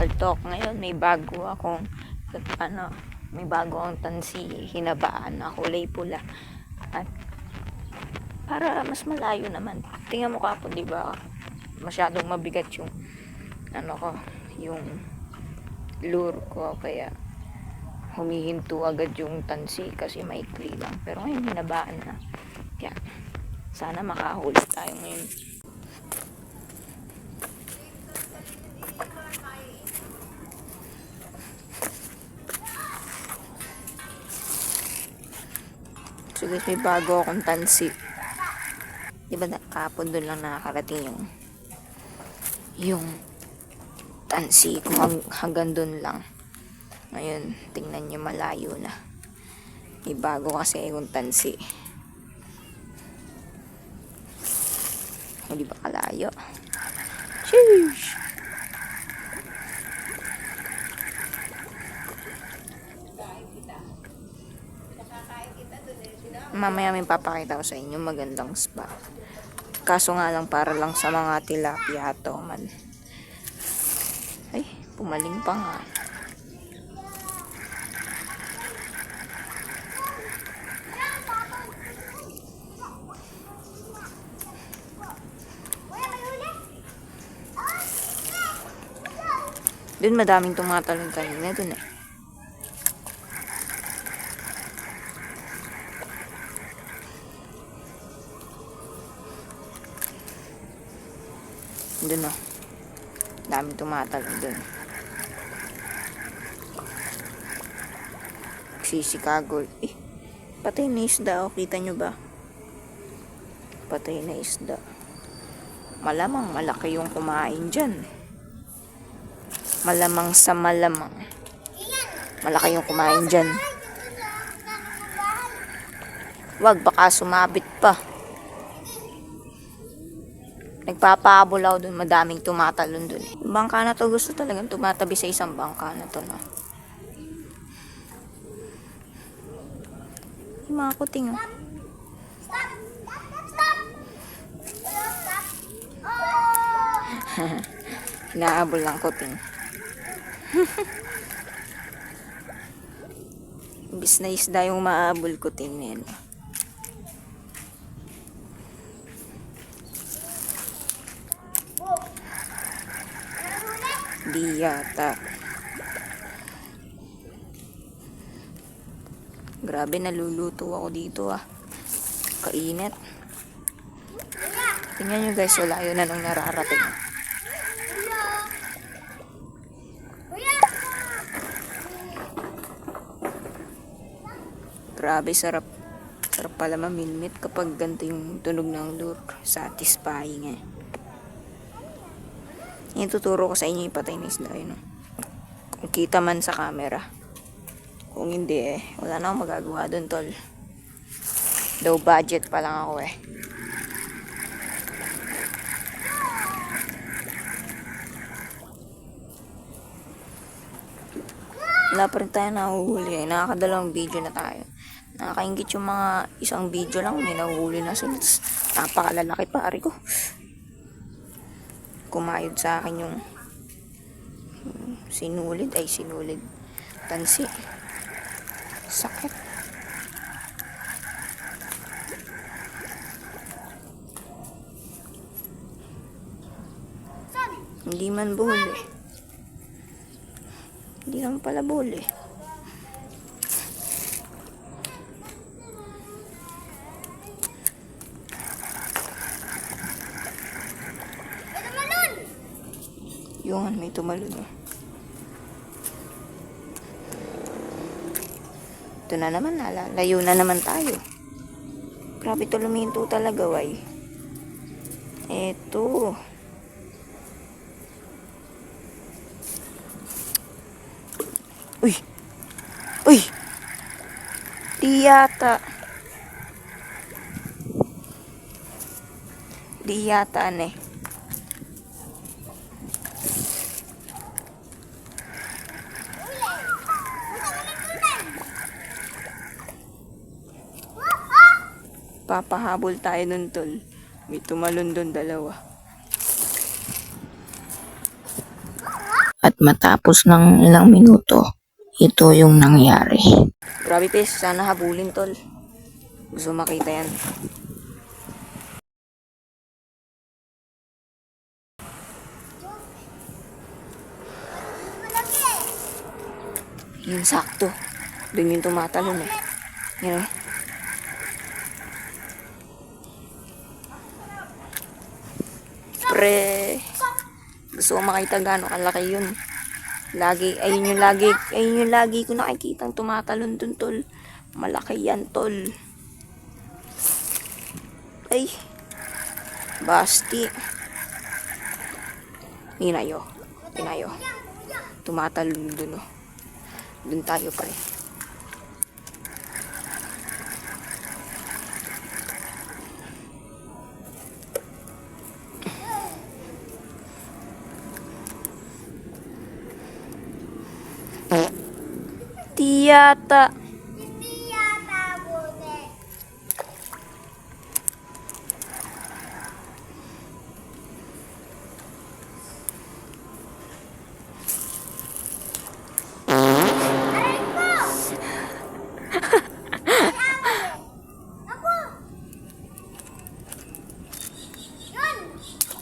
Tol Talk. Ngayon may bago akong may bago akong tansi, hinabaan na kulay pula. At para mas malayo naman. Tingnan mo kapon, di ba? Masyadong mabigat yung yung lure ko, kaya humihinto agad yung tansi kasi maikli lang. Pero ngayon hinabaan na. Kaya sana makahuli tayo ngayon. So guys, may bago akong tansi. Diba kapon doon lang nakakarating yung tansi ko, hanggang doon lang. Ngayon, tingnan nyo, malayo na. May bago kasi yung tansi. Hindi ba kalayo? Sheesh! Mamaya may papakita ko sa inyo magandang spot. Kaso nga lang, para lang sa mga tilapia to man. Ay, pumaling pa nga. Doon madaming tumatalon kanina doon eh. Doon o. Daming tumatalon doon. Sisikagol. Eh, patay na isda o. Kita nyo ba? Patay na isda. Malamang malaki yung kumain dyan. Malamang sa malamang. Malaki yung kumain dyan. Wag, baka sumabit pa. Nagpapahabol ako dun, madaming tumatalon dun. Bangka na to, gusto talagang tumatabi sa isang bangka na to, no? Yung mga kuting, oh. Hinahabol lang kuting. Imbis na isda yung maahabol kuting na yan. Di yata. Grabe, naluluto ako dito ah. Kainit. Tingnan nyo guys, wala yun na nung nararating. Grabe, sarap. Sarap pala mamilmit kapag ganito yung tunog ng lure. Satisfying eh. Yung tuturo ko sa inyo yung patay na isda yun. Kung kita man sa camera. Kung hindi eh, wala na akong magagawa dun tol. Low budget pa lang ako eh. Wala pa rin tayo nahuhuli eh. Nakakadalawang video na tayo. Nakakaingit yung mga isang video lang. May nahuhuli na sila. Napakalalaki pare ko. Kumayod sa akin yung sinulid tansi. Sakit. Hindi man buhol eh. Hindi naman pala buhol eh. Yun, may tumalon oh. Ito na naman, layo na naman tayo. Grabe to, luminto talaga, way. Eto. Uy! Uy! Di yata. Di yata, eh. Papahabol tayo nun tol. May tumalon doon dalawa. At matapos ng ilang minuto, ito yung nangyari. Grabe pes, sana habulin tol. Gusto makita yan. Yun sakto. Doon yung tumatalon eh. Yun oh. Pre. Gusto ko makita gaano kalaki yun. Ayun yung lagi ko nakikitang tumatalon dun tol. Malaki yan tol. Ay. Basti. Hinayo. Tumatalon dun oh. Dun tayo pre. Tiyata.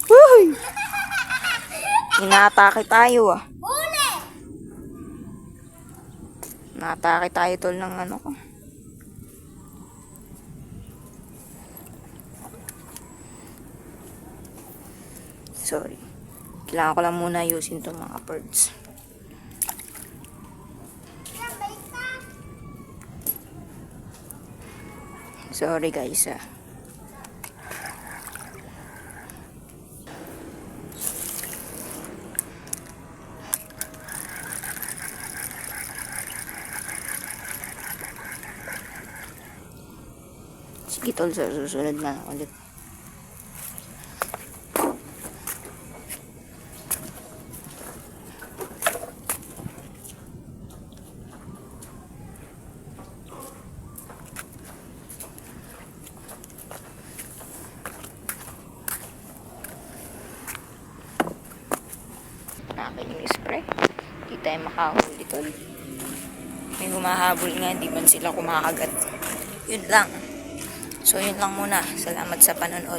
Uy! Inaatake tayo ah. Naatake tayo tol ng ano ko. Sorry. Kailangan ko lang muna ayusin itong mga birds. Sorry guys ah. Sige tol, sa susunod na ulit. Akin yung spray. Hindi tayo makahuli tol. May humahabol nga, hindi man sila kumakagat. Yun lang. So yun lang muna. Salamat sa panonood.